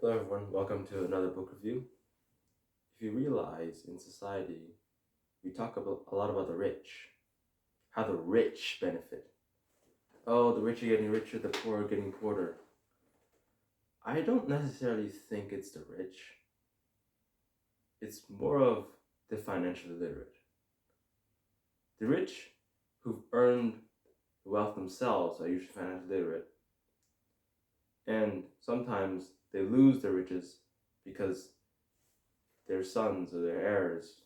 Hello, everyone. Welcome to another book review. If you realize in society, we talk a lot about the rich, how the rich benefit. Oh, the rich are getting richer, the poor are getting poorer. I don't necessarily think it's the rich. It's more of the financially literate. The rich who've earned wealth themselves are usually financially literate. And sometimes they lose their riches because their sons or their heirs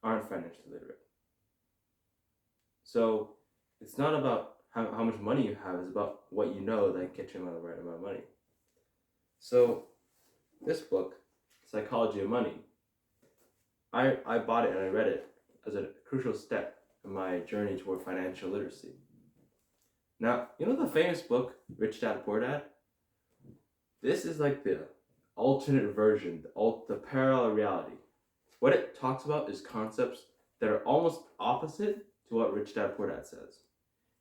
aren't financially literate. So it's not about how much money you have, it's about what you know that gets you the right amount of money. So this book, Psychology of Money, I bought it and I read it as a crucial step in my journey toward financial literacy. Now, you know the famous book, Rich Dad, Poor Dad? This is like the alternate version, the parallel reality. What it talks about is concepts that are almost opposite to what Rich Dad Poor Dad says.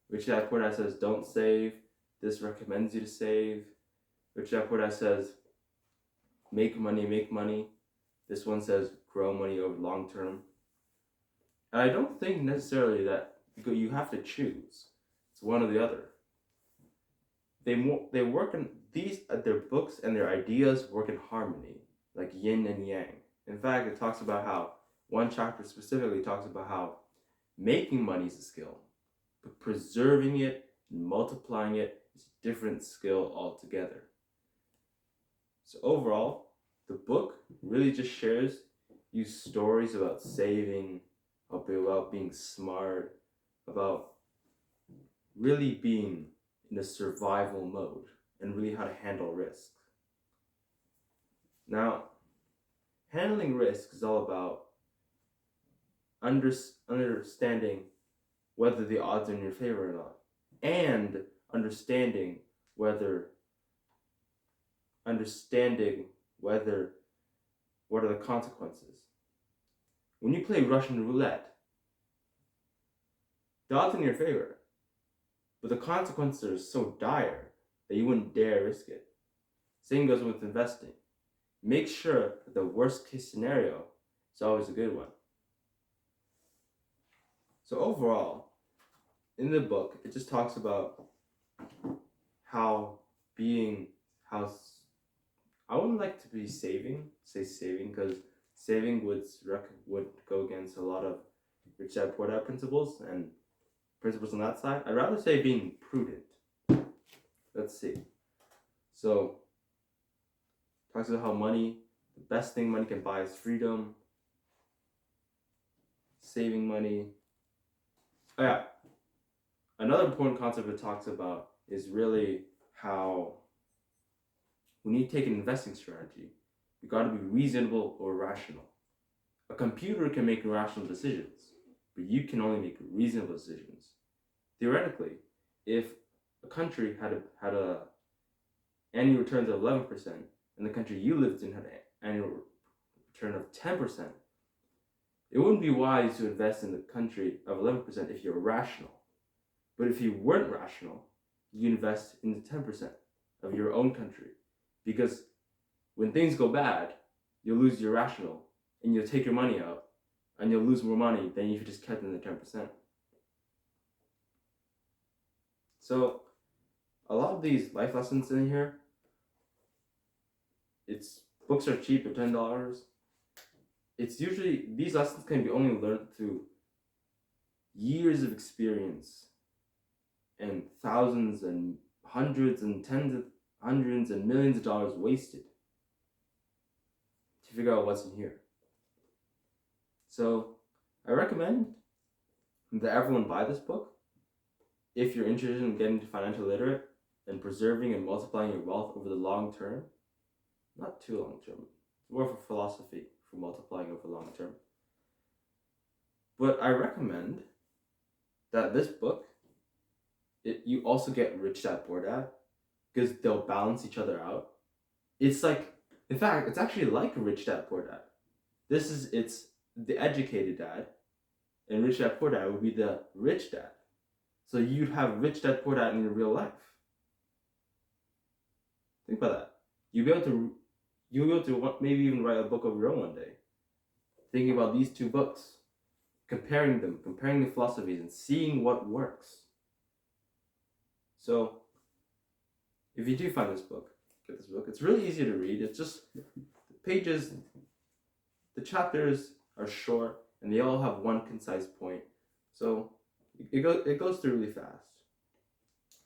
Rich Dad Poor Dad says don't save. This recommends you to save. Rich Dad Poor Dad says make money, make money. This one says grow money over long term. And I don't think necessarily that you have to choose. It's one or the other. They work in these their books and their ideas work in harmony, like yin and yang. In fact, it talks about how one chapter specifically talks about how making money is a skill, but preserving it and multiplying it is a different skill altogether. So overall, the book really just shares you stories about saving, about being smart, about really being in a survival mode and really how to handle risks. Now, handling risk is all about understanding whether the odds are in your favor or not, and understanding whether what are the consequences. When you play Russian roulette, the odds are in your favor, but the consequences are so dire that you wouldn't dare risk it. Same goes with investing. Make sure that the worst case scenario is always a good one. So overall, in the book, it just talks about how I wouldn't like to say saving, because saving would go against a lot of Rich Dad Poor Dad principles and principles on that side. I'd rather say being prudent. Let's see. So, talks about how the best thing money can buy is freedom, saving money. Oh yeah, another important concept it talks about is really how when you take an investing strategy, you got to be reasonable or rational. A computer can make rational decisions, but you can only make reasonable decisions. Theoretically, if a country had a annual returns of 11%, and the country you lived in had an annual return of 10%, it wouldn't be wise to invest in the country of 11% if you're rational. But if you weren't rational, you invest in the 10% of your own country. Because when things go bad, you'll lose your rational, and you'll take your money out, and you'll lose more money than if you just kept in the 10%. So, a lot of these life lessons in here, books are cheap at $10. It's usually, these lessons can be only learned through years of experience and thousands and hundreds and tens of hundreds and millions of dollars wasted to figure out what's in here. So I recommend that everyone buy this book if you're interested in getting financial literate and preserving and multiplying your wealth over the long term. Not too long term. It's more of a philosophy for multiplying over long term. But I recommend that this book, you also get Rich Dad Poor Dad, because they'll balance each other out. It's like, in fact, it's actually like Rich Dad Poor Dad. It's the educated dad, and Rich Dad Poor Dad would be the rich dad. So you'd have Rich Dad Poor Dad in your real life. Think about that. you'll be able to maybe even write a book of your own one day. Thinking about these two books, comparing the philosophies, and seeing what works. So, if you do find this book, get this book. It's really easy to read. It's just the pages, the chapters are short, and they all have one concise point. So it goes through really fast.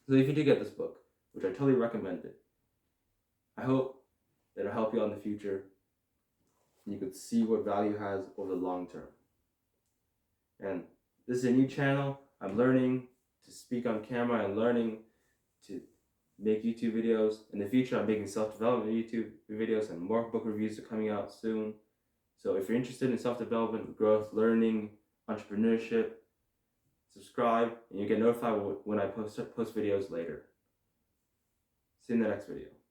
So if you do get this book, which I totally recommend it, I hope that it'll help you out in the future, and you could see what value has over the long term. And this is a new channel. I'm learning to speak on camera. I'm learning to make YouTube videos. In the future, I'm making self-development YouTube videos, and more book reviews are coming out soon. So if you're interested in self-development, growth, learning, entrepreneurship, subscribe, and you get notified when I post videos later. See you in the next video.